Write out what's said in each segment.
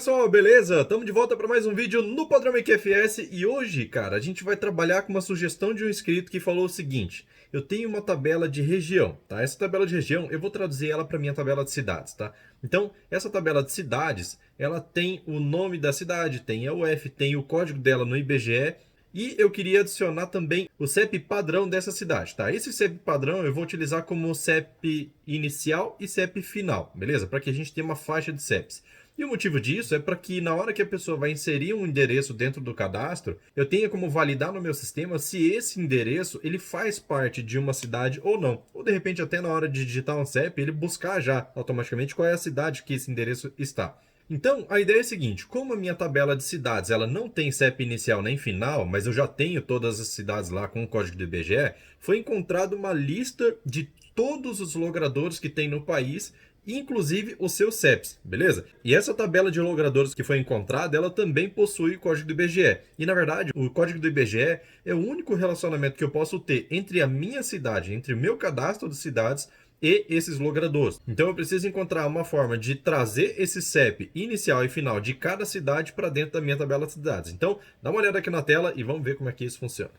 pessoal, beleza? Estamos de volta para mais um vídeo no Padrão MQFS e hoje, cara, a gente vai trabalhar com uma sugestão de um inscrito que falou o seguinte: eu tenho uma tabela de região, tá? Essa tabela de região, eu vou traduzir ela para minha tabela de cidades, tá? Então, essa tabela de cidades, ela tem o nome da cidade, tem a UF, tem o código dela no IBGE. E eu queria adicionar também o CEP padrão dessa cidade, tá? Esse CEP padrão eu vou utilizar como CEP inicial e CEP final, beleza? Para que a gente tenha uma faixa de CEPs. E o motivo disso é para que na hora que a pessoa vai inserir um endereço dentro do cadastro, eu tenha como validar no meu sistema se esse endereço ele faz parte de uma cidade ou não. Ou de repente até na hora de digitar um CEP, ele buscar já automaticamente qual é a cidade que esse endereço está. Então, a ideia é a seguinte: como a minha tabela de cidades ela não tem CEP inicial nem final, mas eu já tenho todas as cidades lá com o código do IBGE, foi encontrada uma lista de todos os logradouros que tem no país, inclusive os seus CEPs, beleza? E essa tabela de logradouros que foi encontrada, ela também possui o código do IBGE. E na verdade, o código do IBGE é o único relacionamento que eu posso ter entre a minha cidade, entre o meu cadastro de cidades e esses logradouros. Então eu preciso encontrar uma forma de trazer esse CEP inicial e final de cada cidade para dentro da minha tabela de cidades. Então dá uma olhada aqui na tela e vamos ver como é que isso funciona.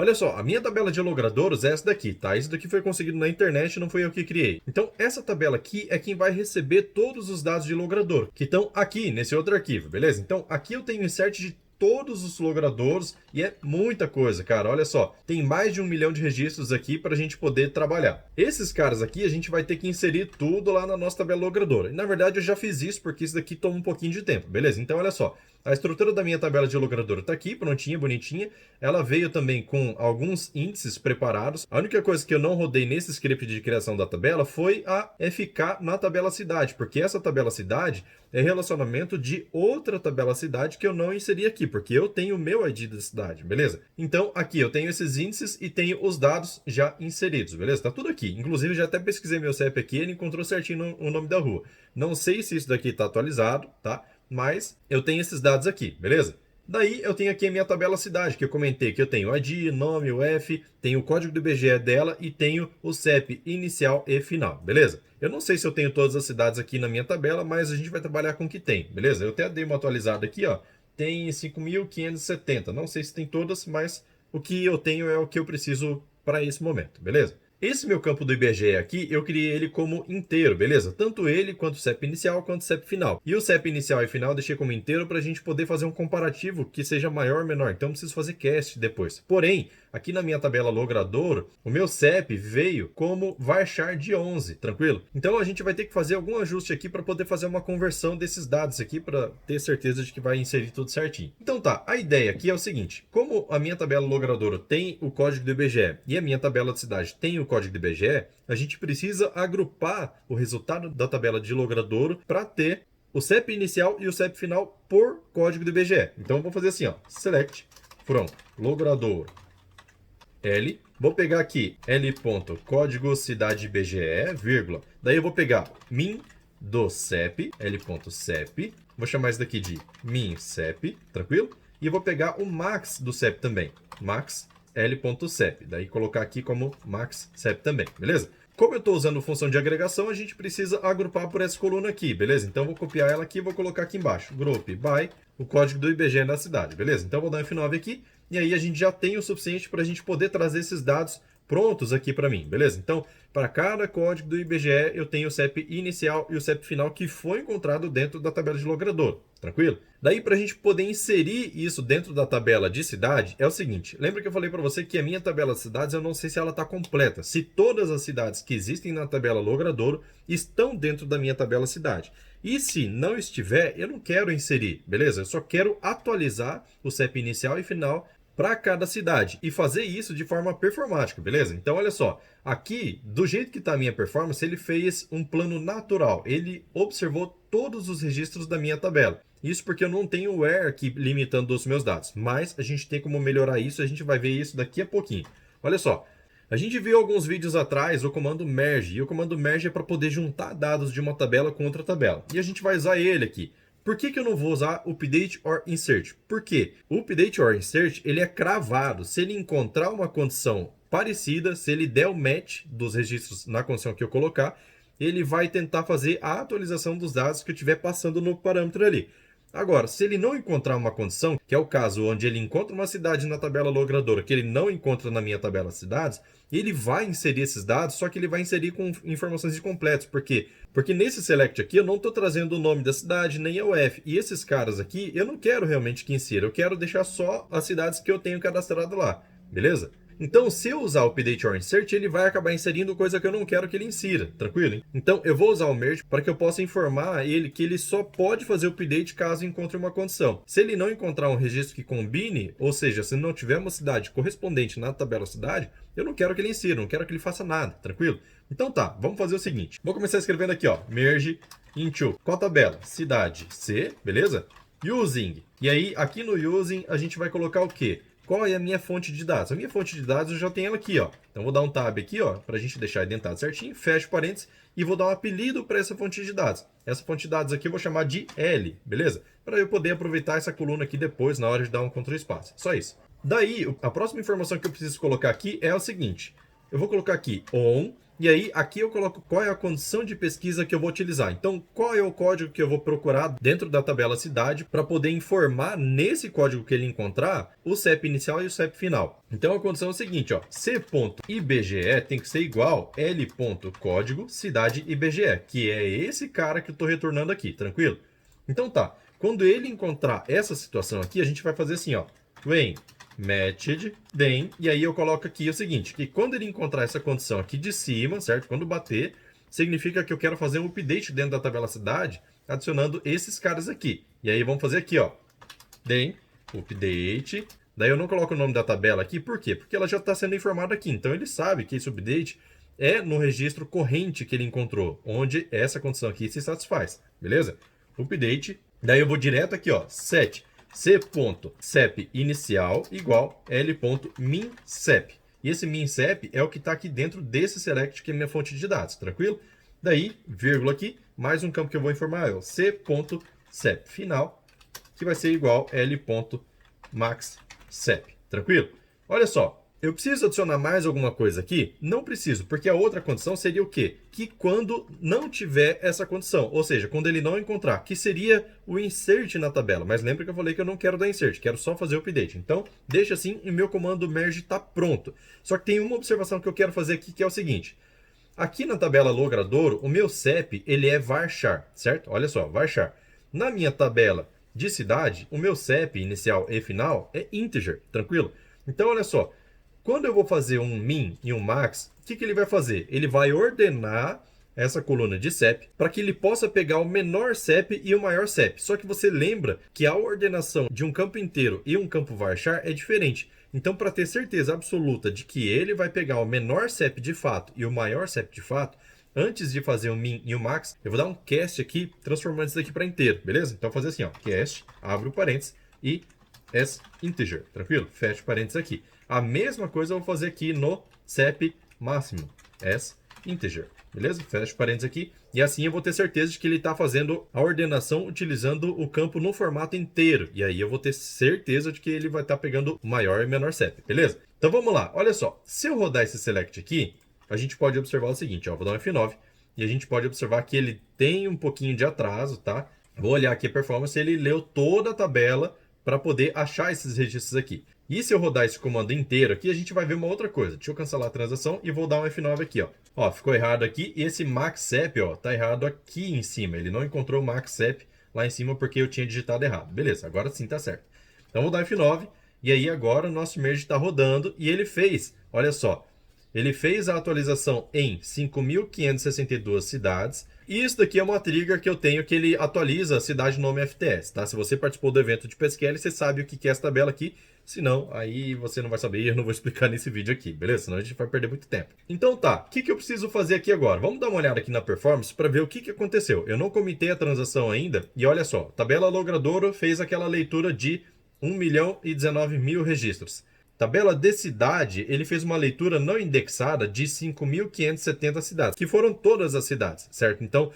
Olha só, a minha tabela de logradouros é essa daqui, tá? Isso daqui foi conseguido na internet, não foi eu que criei. Então, essa tabela aqui é quem vai receber todos os dados de logrador, que estão aqui, nesse outro arquivo, beleza? Então, aqui eu tenho insert de todos os logradouros e é muita coisa, cara. Olha só, tem mais de 1 milhão de registros aqui para a gente poder trabalhar. Esses caras aqui a gente vai ter que inserir tudo lá na nossa tabela logradora. E na verdade eu já fiz isso porque isso daqui toma um pouquinho de tempo, beleza? Então olha só, a estrutura da minha tabela de logradora está aqui, prontinha, bonitinha. Ela veio também com alguns índices preparados. A única coisa que eu não rodei nesse script de criação da tabela foi a FK na tabela cidade, porque essa tabela cidade é relacionamento de outra tabela cidade que eu não inseri aqui, porque eu tenho o meu ID da cidade, beleza? Então aqui eu tenho esses índices e tenho os dados já inseridos, beleza? Tá tudo aqui. Inclusive já até pesquisei meu CEP aqui, ele encontrou certinho o nome da rua. Não sei se isso daqui tá atualizado, tá? Mas eu tenho esses dados aqui, beleza? Daí eu tenho aqui a minha tabela cidade, que eu comentei que eu tenho o ID, nome, UF, tenho o código do IBGE dela e tenho o CEP inicial e final, beleza? Eu não sei se eu tenho todas as cidades aqui na minha tabela, mas a gente vai trabalhar com o que tem, beleza? Eu até dei uma atualizada aqui, ó, tem 5.570, não sei se tem todas, mas o que eu tenho é o que eu preciso para esse momento, beleza? Esse meu campo do IBGE aqui, eu criei ele como inteiro, beleza? Tanto ele, quanto o CEP inicial, quanto o CEP final. E o CEP inicial e final eu deixei como inteiro para a gente poder fazer um comparativo que seja maior ou menor. Então eu preciso fazer cast depois. Porém, aqui na minha tabela logrador, o meu CEP veio como varchar de 11, tranquilo? Então a gente vai ter que fazer algum ajuste aqui para poder fazer uma conversão desses dados aqui para ter certeza de que vai inserir tudo certinho. Então tá, a ideia aqui é o seguinte: como a minha tabela logradora tem o código do IBGE e a minha tabela de cidade tem o código do IBGE, a gente precisa agrupar o resultado da tabela de logradouro para ter o CEP inicial e o CEP final por código do IBGE. Então eu vou fazer assim, ó, select from logradouro L, vou pegar aqui L.código cidade IBGE, vírgula, daí eu vou pegar min do CEP, L.CEP, vou chamar isso daqui de min CEP, tranquilo? E eu vou pegar o max do CEP também, max L.CEP, daí colocar aqui como max CEP também, beleza? Como eu estou usando função de agregação, a gente precisa agrupar por essa coluna aqui, beleza? Então eu vou copiar ela aqui e vou colocar aqui embaixo, group by o código do IBGE da cidade, beleza? Então eu vou dar um F9 aqui e aí a gente já tem o suficiente para a gente poder trazer esses dados prontos aqui para mim, beleza? Então, para cada código do IBGE, eu tenho o CEP inicial e o CEP final que foi encontrado dentro da tabela de logrador, tranquilo? Daí, para a gente poder inserir isso dentro da tabela de cidade, é o seguinte: lembra que eu falei para você que a minha tabela de cidades, eu não sei se ela está completa, se todas as cidades que existem na tabela logradouro estão dentro da minha tabela cidade. E se não estiver, eu não quero inserir, beleza? Eu só quero atualizar o CEP inicial e final para cada cidade e fazer isso de forma performática, beleza? Então olha só, aqui do jeito que está a minha performance, ele fez um plano natural, ele observou todos os registros da minha tabela. Isso porque eu não tenho o where aqui limitando os meus dados, mas a gente tem como melhorar isso, a gente vai ver isso daqui a pouquinho. Olha só, a gente viu alguns vídeos atrás o comando merge, e o comando merge é para poder juntar dados de uma tabela com outra tabela, e a gente vai usar ele aqui. Por que eu não vou usar update or insert? Porque o update or insert ele é cravado. Se ele encontrar uma condição parecida, se ele der o match dos registros na condição que eu colocar, ele vai tentar fazer a atualização dos dados que eu estiver passando no parâmetro ali. Agora, se ele não encontrar uma condição, que é o caso onde ele encontra uma cidade na tabela logradora que ele não encontra na minha tabela cidades, ele vai inserir esses dados, só que ele vai inserir com informações incompletas. Por quê? Porque nesse select aqui eu não estou trazendo o nome da cidade nem a UF. E esses caras aqui eu não quero realmente que insira, eu quero deixar só as cidades que eu tenho cadastrado lá, beleza? Então, se eu usar o update or insert, ele vai acabar inserindo coisa que eu não quero que ele insira, tranquilo? Hein? Então, eu vou usar o merge para que eu possa informar ele que ele só pode fazer o update caso encontre uma condição. Se ele não encontrar um registro que combine, ou seja, se não tiver uma cidade correspondente na tabela cidade, eu não quero que ele insira, não quero que ele faça nada, tranquilo? Então tá, vamos fazer o seguinte. Vou começar escrevendo aqui, ó, merge into. Qual tabela? Cidade C, beleza? Using. E aí, aqui no using, a gente vai colocar o quê? Qual é a minha fonte de dados? A minha fonte de dados eu já tenho ela aqui, ó. Então vou dar um tab aqui, ó, para a gente deixar identado certinho, fecho parênteses e vou dar um apelido para essa fonte de dados. Essa fonte de dados aqui eu vou chamar de L, beleza? Para eu poder aproveitar essa coluna aqui depois na hora de dar um Ctrl espaço. Só isso. Daí, a próxima informação que eu preciso colocar aqui é o seguinte. Eu vou colocar aqui on. E aí, aqui eu coloco qual é a condição de pesquisa que eu vou utilizar. Então, qual é o código que eu vou procurar dentro da tabela cidade para poder informar nesse código que ele encontrar o CEP inicial e o CEP final. Então, a condição é o seguinte, ó, c.ibge tem que ser igual l.código cidade IBGE, que é esse cara que eu estou retornando aqui, tranquilo? Então tá, quando ele encontrar essa situação aqui, a gente vai fazer assim, ó, when matched, then, e aí eu coloco aqui o seguinte, que quando ele encontrar essa condição aqui de cima, certo? Quando bater, significa que eu quero fazer um update dentro da tabela cidade, adicionando esses caras aqui. E aí vamos fazer aqui, ó, then, update, daí eu não coloco o nome da tabela aqui, por quê? Porque ela já está sendo informada aqui, então ele sabe que esse update é no registro corrente que ele encontrou, onde essa condição aqui se satisfaz, beleza? Update, daí eu vou direto aqui, ó, set c.cep inicial igual l.mincep. E esse mincep é o que está aqui dentro desse select, que é minha fonte de dados, tranquilo? Daí, vírgula aqui, mais um campo que eu vou informar é o c.cep final, que vai ser igual l.maxcep, tranquilo? Olha só, eu preciso adicionar mais alguma coisa aqui? Não preciso, porque a outra condição seria o quê? Que quando não tiver essa condição, ou seja, quando ele não encontrar, que seria o insert na tabela. Mas lembra que eu falei que eu não quero dar insert, quero só fazer o update. Então, deixa assim e meu comando merge está pronto. Só que tem uma observação que eu quero fazer aqui, que é o seguinte. Aqui na tabela logradouro, o meu CEP, ele é varchar, certo? Olha só, varchar. Na minha tabela de cidade, o meu CEP inicial e final é integer, tranquilo? Então, olha só. Quando eu vou fazer um min e um max, o que ele vai fazer? Ele vai ordenar essa coluna de CEP para que ele possa pegar o menor CEP e o maior CEP. Só que você lembra que a ordenação de um campo inteiro e um campo varchar é diferente. Então, para ter certeza absoluta de que ele vai pegar o menor CEP de fato e o maior CEP de fato, antes de fazer o min e o max, eu vou dar um cast aqui, transformando isso aqui para inteiro, beleza? Então, vou fazer assim, ó, cast, abre o parênteses e as integer, tranquilo? Fecha parênteses aqui. A mesma coisa eu vou fazer aqui no CEP máximo, as integer, beleza? Fecha parênteses aqui. E assim eu vou ter certeza de que ele está fazendo a ordenação utilizando o campo no formato inteiro. E aí eu vou ter certeza de que ele vai estar pegando o maior e menor CEP, beleza? Então vamos lá, olha só. Se eu rodar esse select aqui, a gente pode observar o seguinte, ó, vou dar um F9. E a gente pode observar que ele tem um pouquinho de atraso, tá? Vou olhar aqui a performance, ele leu toda a tabela para poder achar esses registros aqui. E se eu rodar esse comando inteiro aqui, a gente vai ver uma outra coisa. Deixa eu cancelar a transação e vou dar um F9 aqui, ó. Ó, ficou errado aqui. E esse maxcep, ó, tá errado aqui em cima. Ele não encontrou o maxcep lá em cima porque eu tinha digitado errado. Beleza, agora sim tá certo. Então vou dar F9 e aí agora o nosso merge está rodando e ele fez, olha só, ele fez a atualização em 5.562 cidades. E isso daqui é uma trigger que eu tenho que ele atualiza a cidade nome FTS, tá? Se você participou do evento de PSQL, você sabe o que é essa tabela aqui. Se não, aí você não vai saber e eu não vou explicar nesse vídeo aqui, beleza? Senão a gente vai perder muito tempo. Então tá, o que eu preciso fazer aqui agora? Vamos dar uma olhada aqui na performance para ver o que aconteceu. Eu não comitei a transação ainda e olha só, tabela logradouro fez aquela leitura de 1.019.000 registros. Tabela de cidade, ele fez uma leitura não indexada de 5.570 cidades, que foram todas as cidades, certo? Então,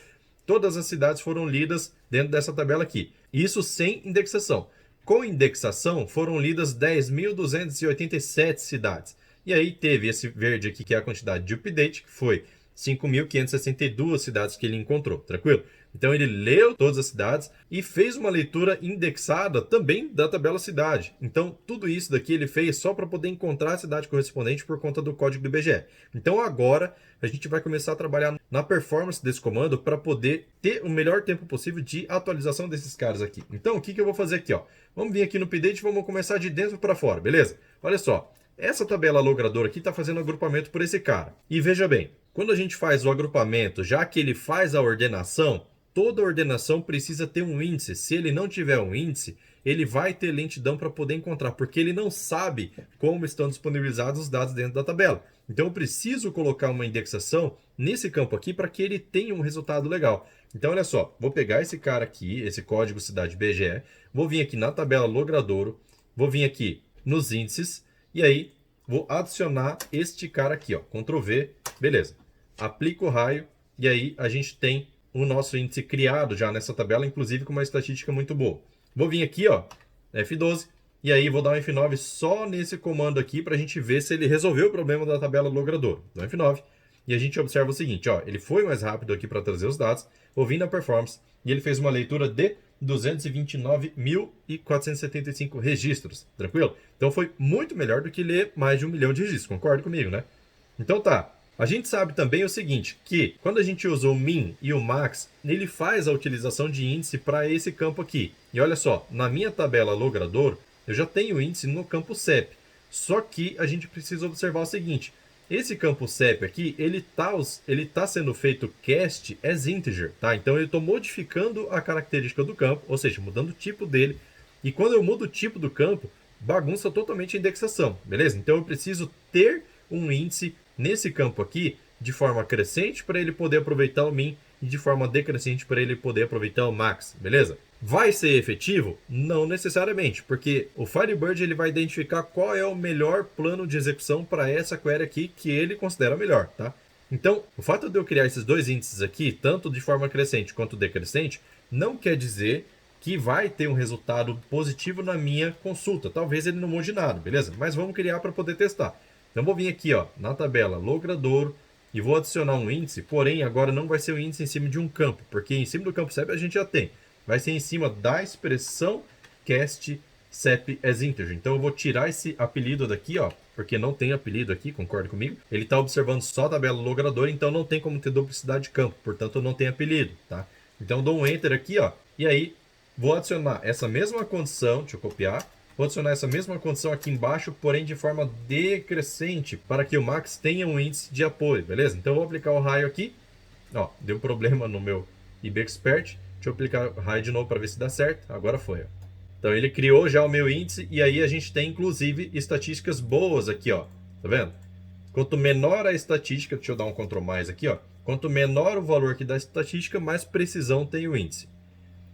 todas as cidades foram lidas dentro dessa tabela aqui. Isso sem indexação. Com indexação, foram lidas 10.287 cidades. E aí teve esse verde aqui, que é a quantidade de update, que foi 5.562 cidades que ele encontrou, tranquilo? Então ele leu todas as cidades e fez uma leitura indexada também da tabela cidade. Então tudo isso daqui ele fez só para poder encontrar a cidade correspondente por conta do código do IBGE. Então agora a gente vai começar a trabalhar na performance desse comando para poder ter o melhor tempo possível de atualização desses caras aqui. Então o que eu vou fazer aqui? Ó? Vamos vir aqui no update e vamos começar de dentro para fora, beleza? Olha só, essa tabela logradora aqui está fazendo agrupamento por esse cara. E veja bem, quando a gente faz o agrupamento, já que ele faz a ordenação, toda ordenação precisa ter um índice. Se ele não tiver um índice, ele vai ter lentidão para poder encontrar, porque ele não sabe como estão disponibilizados os dados dentro da tabela. Então eu preciso colocar uma indexação nesse campo aqui para que ele tenha um resultado legal. Então olha só, vou pegar esse cara aqui, esse código cidade BGE, vou vir aqui na tabela logradouro, vou vir aqui nos índices e aí vou adicionar este cara aqui, ó, Ctrl V, beleza. Aplico o raio e aí a gente tem o nosso índice criado já nessa tabela, inclusive com uma estatística muito boa. Vou vir aqui, ó, F12, e aí vou dar um F9 só nesse comando aqui para a gente ver se ele resolveu o problema da tabela logrador. Dou um F9 e a gente observa o seguinte, ó, ele foi mais rápido aqui para trazer os dados, vou vir na performance e ele fez uma leitura de 229.475 registros, tranquilo? Então foi muito melhor do que ler mais de 1 milhão de registros, concorda comigo, né? Então tá. A gente sabe também o seguinte, que quando a gente usa o min e o max, ele faz a utilização de índice para esse campo aqui. E olha só, na minha tabela logrador, eu já tenho índice no campo CEP. Só que a gente precisa observar o seguinte, esse campo CEP aqui, ele tá sendo feito cast as integer, tá? Então eu estou modificando a característica do campo, ou seja, mudando o tipo dele. E quando eu mudo o tipo do campo, bagunça totalmente a indexação, beleza? Então eu preciso ter um índice nesse campo aqui de forma crescente para ele poder aproveitar o min e de forma decrescente para ele poder aproveitar o max, beleza? Vai ser efetivo? Não necessariamente, porque o Firebird ele vai identificar qual é o melhor plano de execução para essa query aqui que ele considera melhor, tá? Então, o fato de eu criar esses dois índices aqui, tanto de forma crescente quanto decrescente, não quer dizer que vai ter um resultado positivo na minha consulta. Talvez ele não mude nada, beleza? Mas vamos criar para poder testar. Então vou vir aqui, ó, na tabela logradouro e vou adicionar um índice, porém agora não vai ser um índice em cima de um campo, porque em cima do campo CEP a gente já tem. Vai ser em cima da expressão cast CEP as integer. Então eu vou tirar esse apelido daqui, ó, porque não tem apelido aqui, concorda comigo? Ele está observando só a tabela logradouro, então não tem como ter duplicidade de campo, portanto não tem apelido, tá? Então dou um enter aqui, ó, e aí vou adicionar essa mesma condição, deixa eu copiar. Vou adicionar essa mesma condição aqui embaixo, porém de forma decrescente, para que o max tenha um índice de apoio, beleza? Então eu vou aplicar o raio aqui. Ó, deu problema no meu IBExpert. Deixa eu aplicar o raio de novo para ver se dá certo. Agora foi, ó. Então ele criou já o meu índice e aí a gente tem inclusive estatísticas boas aqui, ó. Tá vendo? Quanto menor a estatística, deixa eu dar um Ctrl mais aqui, ó. Quanto menor o valor aqui da estatística, mais precisão tem o índice.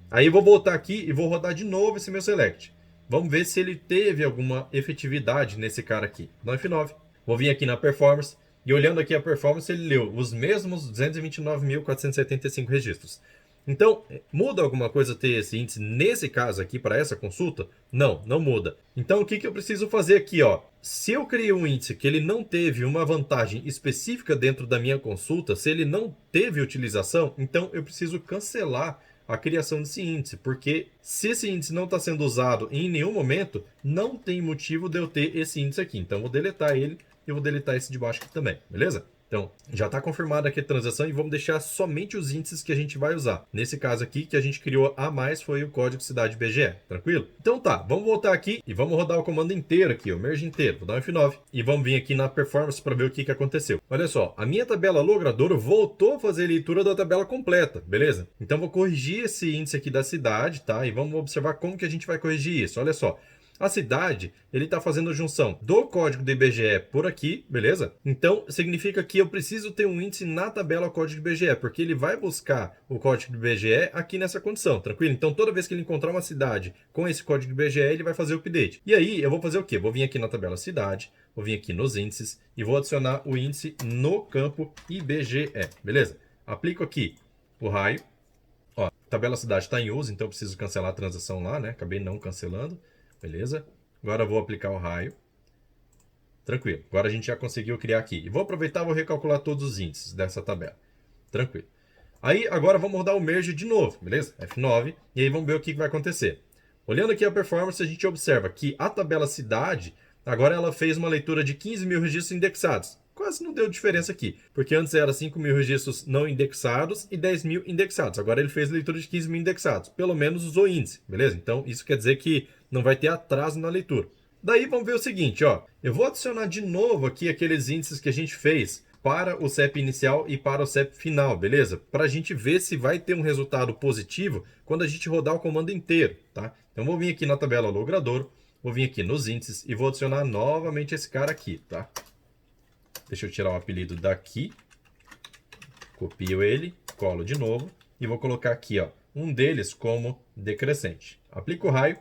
Aí eu vou voltar aqui e vou rodar de novo esse meu select. Vamos ver se ele teve alguma efetividade nesse cara aqui. No F9. Vou vir aqui na performance. E olhando aqui a performance, ele leu os mesmos 229.475 registros. Então, muda alguma coisa ter esse índice nesse caso aqui para essa consulta? Não, não muda. Então, o que eu preciso fazer aqui, ó? Se eu criei um índice que ele não teve uma vantagem específica dentro da minha consulta, se ele não teve utilização, então eu preciso cancelar a criação desse índice, porque se esse índice não está sendo usado em nenhum momento, não tem motivo de eu ter esse índice aqui. Então, eu vou deletar ele e vou deletar esse de baixo aqui também, beleza? Então, já está confirmada aqui a transação e vamos deixar somente os índices que a gente vai usar. Nesse caso aqui, que a gente criou a mais foi o código cidade BGE, tranquilo? Então tá, vamos voltar aqui e vamos rodar o comando inteiro aqui, o merge inteiro. Vou dar um F9 e vamos vir aqui na performance para ver o que aconteceu. Olha só, a minha tabela logradouro voltou a fazer a leitura da tabela completa, beleza? Então vou corrigir esse índice aqui da cidade, tá? E vamos observar como que a gente vai corrigir isso. Olha só. A cidade, ele está fazendo a junção do código do IBGE por aqui, beleza? Então, significa que eu preciso ter um índice na tabela código do IBGE, porque ele vai buscar o código do IBGE aqui nessa condição, tranquilo? Então, toda vez que ele encontrar uma cidade com esse código do IBGE, ele vai fazer o update. E aí, eu vou fazer o quê? Vou vir aqui na tabela cidade, vou vir aqui nos índices e vou adicionar o índice no campo IBGE, beleza? Aplico aqui o raio. Ó, tabela cidade está em uso, então eu preciso cancelar a transação lá, né? Acabei não cancelando. Beleza? Agora eu vou aplicar o raio. Tranquilo. Agora a gente já conseguiu criar aqui. E vou aproveitar e vou recalcular todos os índices dessa tabela. Tranquilo. Aí, agora vamos rodar o merge de novo, beleza? F9. E aí vamos ver o que vai acontecer. Olhando aqui a performance, a gente observa que a tabela cidade, agora ela fez uma leitura de 15 mil registros indexados. Quase não deu diferença aqui, porque antes era 5 mil registros não indexados e 10 mil indexados. Agora ele fez leitura de 15 mil indexados. Pelo menos usou índice, beleza? Então isso quer dizer que não vai ter atraso na leitura. Daí vamos ver o seguinte, ó. Eu vou adicionar de novo aqui aqueles índices que a gente fez para o CEP inicial e para o CEP final, beleza? Para a gente ver se vai ter um resultado positivo quando a gente rodar o comando inteiro, tá? Então vou vir aqui na tabela logrador, vou vir aqui nos índices e vou adicionar novamente esse cara aqui, tá? Deixa eu tirar o apelido daqui, copio ele, colo de novo e vou colocar aqui, ó, um deles como decrescente. Aplico o raio.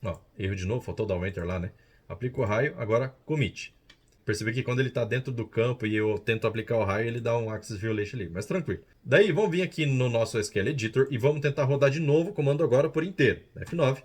Ó, erro de novo, faltou dar um enter lá, né? Aplico o raio, agora commit. Percebi que quando ele está dentro do campo e eu tento aplicar o raio, ele dá um access violation ali, mas tranquilo. Daí vamos vir aqui no nosso SQL Editor e vamos tentar rodar de novo o comando agora por inteiro, F9.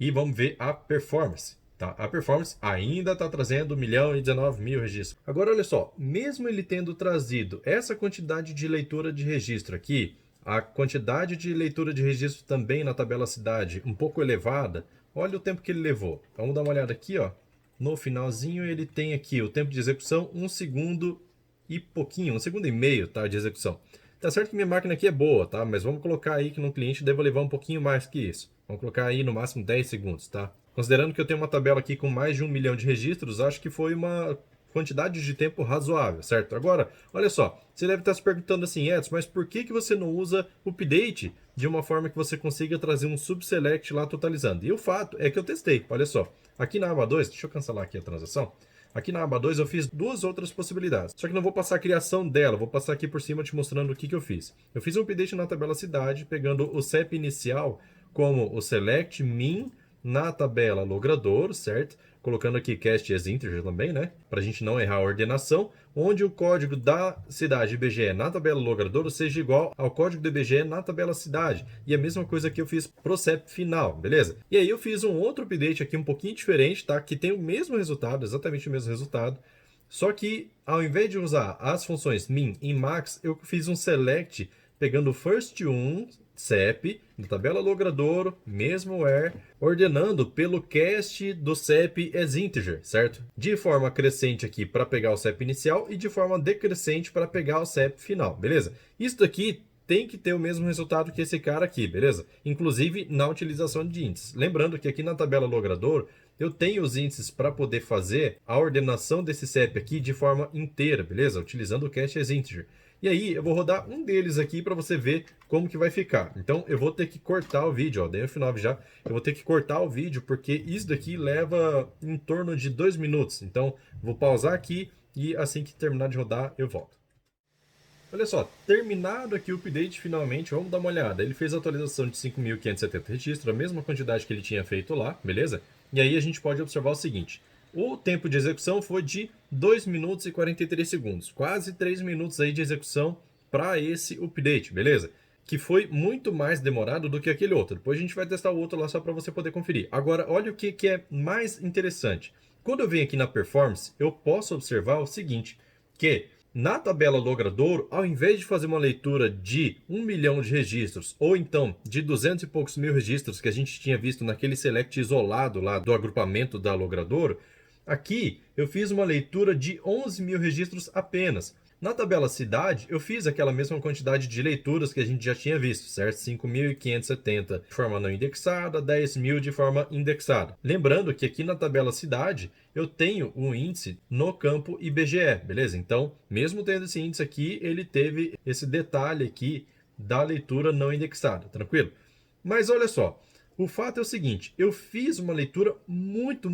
E vamos ver a performance. Tá? A performance ainda está trazendo 1.019.000 registros. Agora olha só, mesmo ele tendo trazido essa quantidade de leitura de registro aqui, a quantidade de leitura de registro também na tabela cidade um pouco elevada, olha o tempo que ele levou. Vamos dar uma olhada aqui, ó. No finalzinho ele tem aqui o tempo de execução 1 segundo e pouquinho, 1 segundo e meio, tá, de execução. Tá certo que minha máquina aqui é boa, tá? Mas vamos colocar aí que no cliente deva levar um pouquinho mais que isso. Vamos colocar aí no máximo 10 segundos, tá? Considerando que eu tenho uma tabela aqui com mais de 1 milhão de registros, acho que foi uma quantidade de tempo razoável, certo? Agora, olha só, você deve estar se perguntando assim, Edson, mas por que você não usa o update de uma forma que você consiga trazer um subselect lá totalizando? E o fato é que eu testei, olha só. Aqui na aba 2, deixa eu cancelar aqui a transação. Aqui na aba 2 eu fiz duas outras possibilidades. Só que não vou passar a criação dela, vou passar aqui por cima te mostrando o que eu fiz. Eu fiz um update na tabela cidade, pegando o CEP inicial como o select min na tabela logrador, certo? Colocando aqui cast as integer também, né? Para a gente não errar a ordenação, onde o código da cidade IBGE na tabela logrador seja igual ao código do IBGE na tabela cidade. E a mesma coisa que eu fiz pro CEP final, beleza? E aí eu fiz um outro update aqui um pouquinho diferente, tá? Que tem o mesmo resultado, exatamente o mesmo resultado. Só que ao invés de usar as funções min e max, eu fiz um select pegando o first CEP, na tabela logrador, mesmo where, ordenando pelo cast do CEP as integer, certo? De forma crescente aqui para pegar o CEP inicial e de forma decrescente para pegar o CEP final, beleza? Isso daqui tem que ter o mesmo resultado que esse cara aqui, beleza? Inclusive na utilização de índices. Lembrando que aqui na tabela logrador, eu tenho os índices para poder fazer a ordenação desse CEP aqui de forma inteira, beleza? Utilizando o cast as integer. E aí eu vou rodar um deles aqui para você ver como que vai ficar. Então eu vou ter que cortar o vídeo, ó, dei F9 já. Eu vou ter que cortar o vídeo porque isso daqui leva em torno de 2 minutos. Então vou pausar aqui e assim que terminar de rodar eu volto. Olha só, terminado aqui o update finalmente, vamos dar uma olhada. Ele fez a atualização de 5.570 registros, a mesma quantidade que ele tinha feito lá, beleza? E aí a gente pode observar o seguinte. O tempo de execução foi de 2 minutos e 43 segundos. Quase 3 minutos aí de execução para esse update, beleza? Que foi muito mais demorado do que aquele outro. Depois a gente vai testar o outro lá só para você poder conferir. Agora, olha o que é mais interessante. Quando eu venho aqui na performance, eu posso observar o seguinte, que na tabela logrador, ao invés de fazer uma leitura de 1 milhão de registros, ou então de 200 e poucos mil registros que a gente tinha visto naquele select isolado lá do agrupamento da logrador, aqui eu fiz uma leitura de 11 mil registros apenas. Na tabela cidade, eu fiz aquela mesma quantidade de leituras que a gente já tinha visto, certo? 5.570 de forma não indexada, 10 mil de forma indexada. Lembrando que aqui na tabela cidade, eu tenho um índice no campo IBGE, beleza? Então, mesmo tendo esse índice aqui, ele teve esse detalhe aqui da leitura não indexada, tranquilo? Mas olha só, o fato é o seguinte, eu fiz uma leitura muito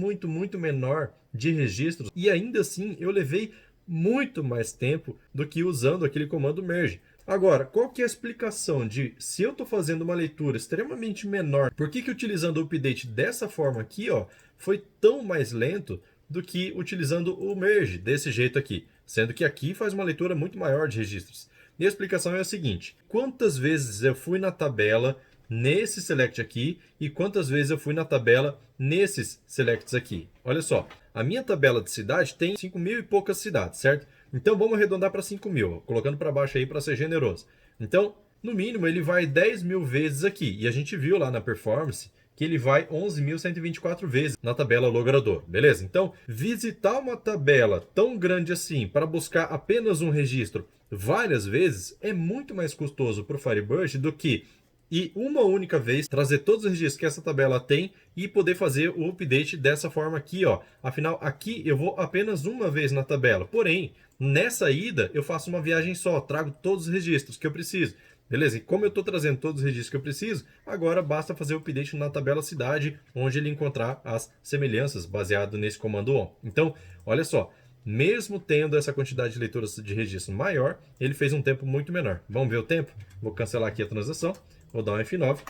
menor de registros e ainda assim eu levei muito mais tempo do que usando aquele comando merge. Agora, qual que é a explicação de se eu estou fazendo uma leitura extremamente menor, por que utilizando o update dessa forma aqui, ó, foi tão mais lento do que utilizando o merge desse jeito aqui, sendo que aqui faz uma leitura muito maior de registros. E a explicação é a seguinte, quantas vezes eu fui na tabela, nesse select aqui e quantas vezes eu fui na tabela nesses selects aqui. Olha só, a minha tabela de cidade tem 5.000 e poucas cidades, certo? Então vamos arredondar para 5.000, colocando para baixo aí para ser generoso. Então, no mínimo, ele vai 10.000 vezes aqui. E a gente viu lá na performance que ele vai 11.124 vezes na tabela logrador, beleza? Então, visitar uma tabela tão grande assim para buscar apenas um registro várias vezes é muito mais custoso para o Firebird do que ir uma única vez, trazer todos os registros que essa tabela tem e poder fazer o update dessa forma aqui, ó. Afinal, aqui eu vou apenas uma vez na tabela, porém, nessa ida eu faço uma viagem só, trago todos os registros que eu preciso. Beleza? E como eu estou trazendo todos os registros que eu preciso, agora basta fazer o update na tabela cidade, onde ele encontrar as semelhanças baseado nesse comando on. Então, olha só, mesmo tendo essa quantidade de leituras de registro maior, ele fez um tempo muito menor. Vamos ver o tempo? Vou cancelar aqui a transação, vou dar um F9.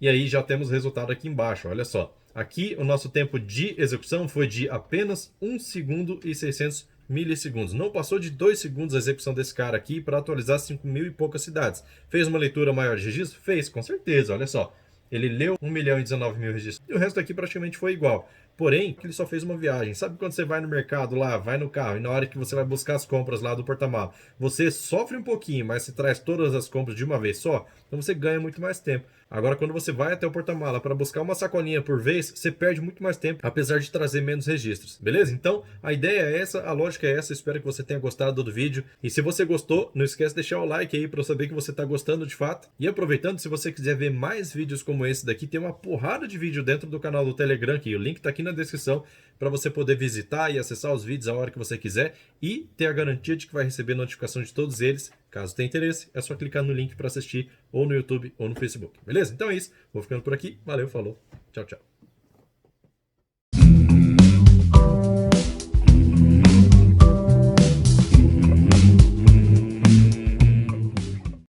E aí já temos o resultado aqui embaixo, olha só. Aqui o nosso tempo de execução foi de apenas 1 segundo e 600 milissegundos. Não passou de 2 segundos a execução desse cara aqui para atualizar 5.000 e poucas cidades. Fez uma leitura maior de registro? Fez, com certeza, olha só. Ele leu 1.019.000 registros. E o resto aqui praticamente foi igual. Porém, ele só fez uma viagem. Sabe quando você vai no mercado lá, vai no carro, e na hora que você vai buscar as compras lá do porta-mala, você sofre um pouquinho, mas se traz todas as compras de uma vez só, então você ganha muito mais tempo. Agora, quando você vai até o porta-mala para buscar uma sacolinha por vez, você perde muito mais tempo, apesar de trazer menos registros, beleza? Então, a ideia é essa, a lógica é essa, espero que você tenha gostado do vídeo. E se você gostou, não esquece de deixar o like aí para eu saber que você está gostando de fato. E aproveitando, se você quiser ver mais vídeos como esse daqui, tem uma porrada de vídeo dentro do canal do Telegram, que o link está aqui na descrição, para você poder visitar e acessar os vídeos a hora que você quiser e ter a garantia de que vai receber notificação de todos eles. Caso tenha interesse, é só clicar no link para assistir ou no YouTube ou no Facebook, beleza? Então é isso, vou ficando por aqui, valeu, falou, tchau, tchau.